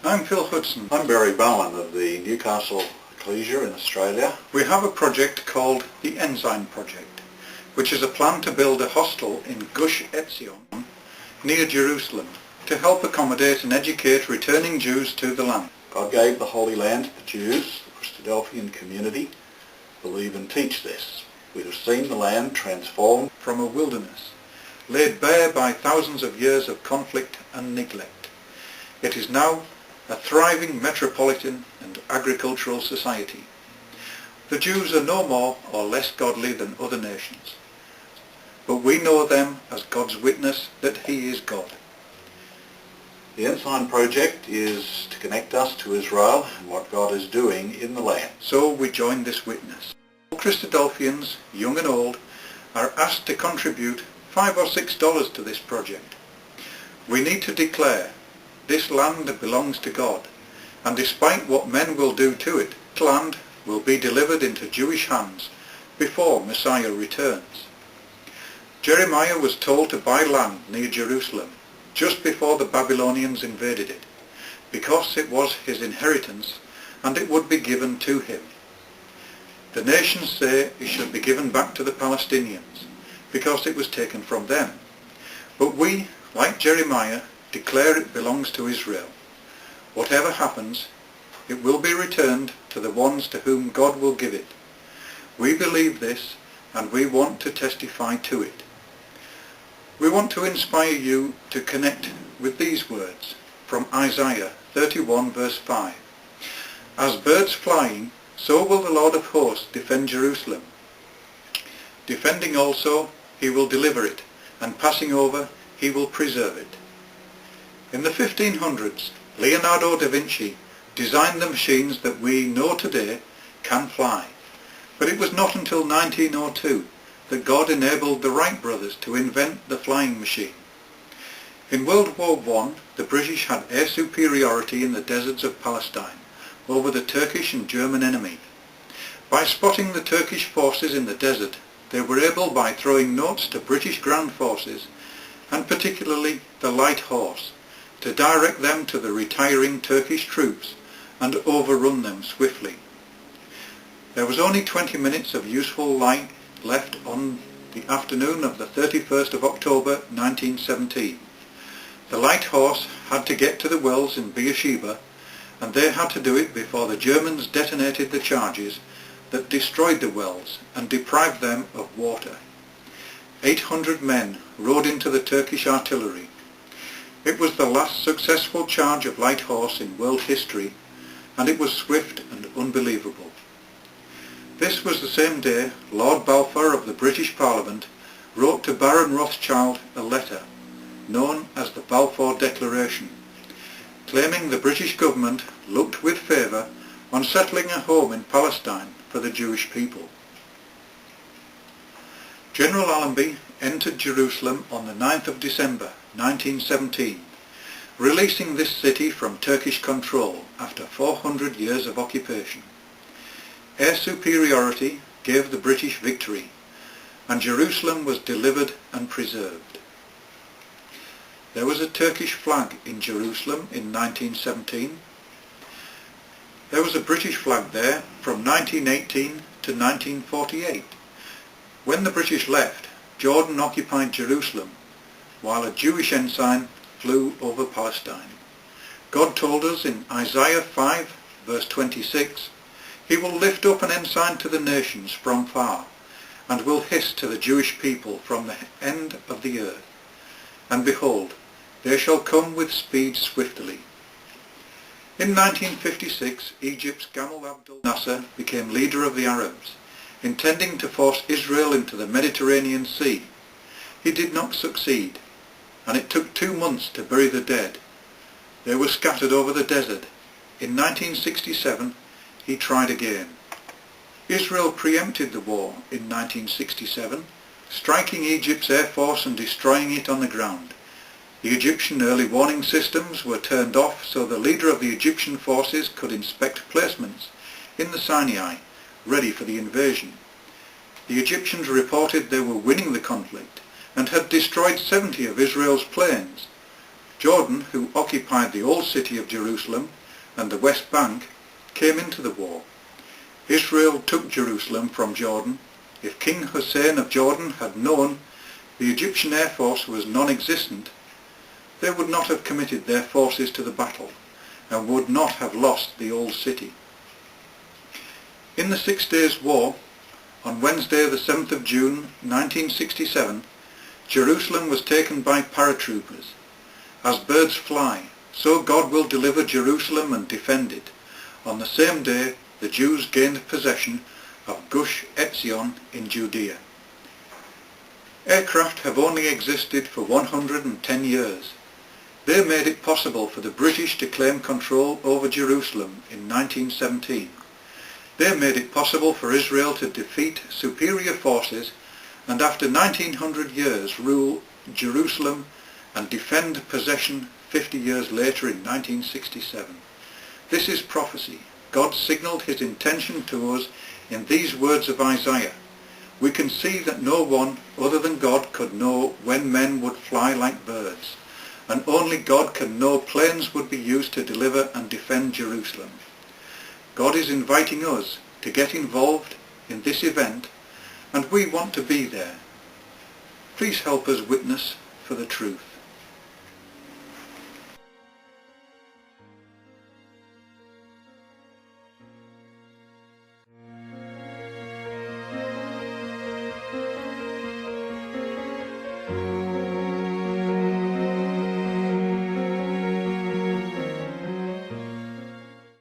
I'm Phil Hudson. I'm Barry Bowen of the Newcastle Ecclesia in Australia. We have a project called the Ensign project, which is a plan to build a hostel in Gush Etzion near Jerusalem to help accommodate and educate returning Jews to the land. God gave the Holy Land to the Jews. The Christadelphian community believe and teach this. We have seen the land transformed from a wilderness, laid bare by thousands of years of conflict and neglect. It is now a thriving metropolitan and agricultural society. The Jews are no more or less godly than other nations, but we know them as God's witness that He is God. The Ensign project is to connect us to Israel and what God is doing in the land. So we join this witness. All Christadelphians, young and old, are asked to contribute $5 or $6 to this project. We need to declare this land belongs to God, and despite what men will do to it, this land will be delivered into Jewish hands before Messiah returns. Jeremiah was told to buy land near Jerusalem just before the Babylonians invaded it, because it was his inheritance and it would be given to him. The nations say it should be given back to the Palestinians because it was taken from them. But we, like Jeremiah, declare it belongs to Israel. Whatever happens, it will be returned to the ones to whom God will give it. We believe this and we want to testify to it. We want to inspire you to connect with these words from Isaiah 31 verse 5. As birds flying, so will the Lord of hosts defend Jerusalem. Defending also, He will deliver it, and passing over, He will preserve it. In the 1500s, Leonardo da Vinci designed the machines that we know today can fly. But it was not until 1902 that God enabled the Wright brothers to invent the flying machine. In World War I, the British had air superiority in the deserts of Palestine over the Turkish and German enemy. By spotting the Turkish forces in the desert, they were able, by throwing notes to British ground forces, and particularly the light horse, to direct them to the retiring Turkish troops and overrun them swiftly. There was only 20 minutes of useful light left on the afternoon of the 31st of October 1917. The light horse had to get to the wells in Beersheba, and they had to do it before the Germans detonated the charges that destroyed the wells and deprived them of water. 800 men rode into the Turkish artillery. It was the last successful charge of light horse in world history, and it was swift and unbelievable. This was the same day Lord Balfour of the British Parliament wrote to Baron Rothschild a letter, known as the Balfour Declaration, claiming the British government looked with favour on settling a home in Palestine for the Jewish people. General Allenby entered Jerusalem on the 9th of December 1917, releasing this city from Turkish control after 400 years of occupation. Air superiority gave the British victory, and Jerusalem was delivered and preserved. There was a Turkish flag in Jerusalem in 1917. There was a British flag there from 1918 to 1948. When the British left, Jordan occupied Jerusalem, while a Jewish ensign flew over Palestine. God told us in Isaiah 5 verse 26, He will lift up an ensign to the nations from far, and will hiss to the Jewish people from the end of the earth. And behold, they shall come with speed swiftly. In 1956, Egypt's Gamal Abdel Nasser became leader of the Arabs, intending to force Israel into the Mediterranean Sea. He did not succeed, and it took 2 months to bury the dead. They were scattered over the desert. In 1967, he tried again. Israel preempted the war in 1967, striking Egypt's air force and destroying it on the ground. The Egyptian early warning systems were turned off so the leader of the Egyptian forces could inspect placements in the Sinai, ready for the invasion. The Egyptians reported they were winning the conflict and had destroyed 70 of Israel's planes. Jordan, who occupied the old city of Jerusalem and the West Bank, came into the war. Israel took Jerusalem from Jordan. If King Hussein of Jordan had known the Egyptian air force was non-existent, they would not have committed their forces to the battle and would not have lost the old city. In the 6 Days' War, on Wednesday the 7th of June 1967, Jerusalem was taken by paratroopers. As birds fly, so God will deliver Jerusalem and defend it. On the same day, the Jews gained possession of Gush Etzion in Judea. Aircraft have only existed for 110 years. They made it possible for the British to claim control over Jerusalem in 1917. They made it possible for Israel to defeat superior forces and after 1900 years rule Jerusalem and defend possession 50 years later in 1967. This is prophecy. God signalled his intention to us in these words of Isaiah. We can see that no one other than God could know when men would fly like birds, and only God can know planes would be used to deliver and defend Jerusalem. God is inviting us to get involved in this event, and we want to be there. Please help us witness for the truth.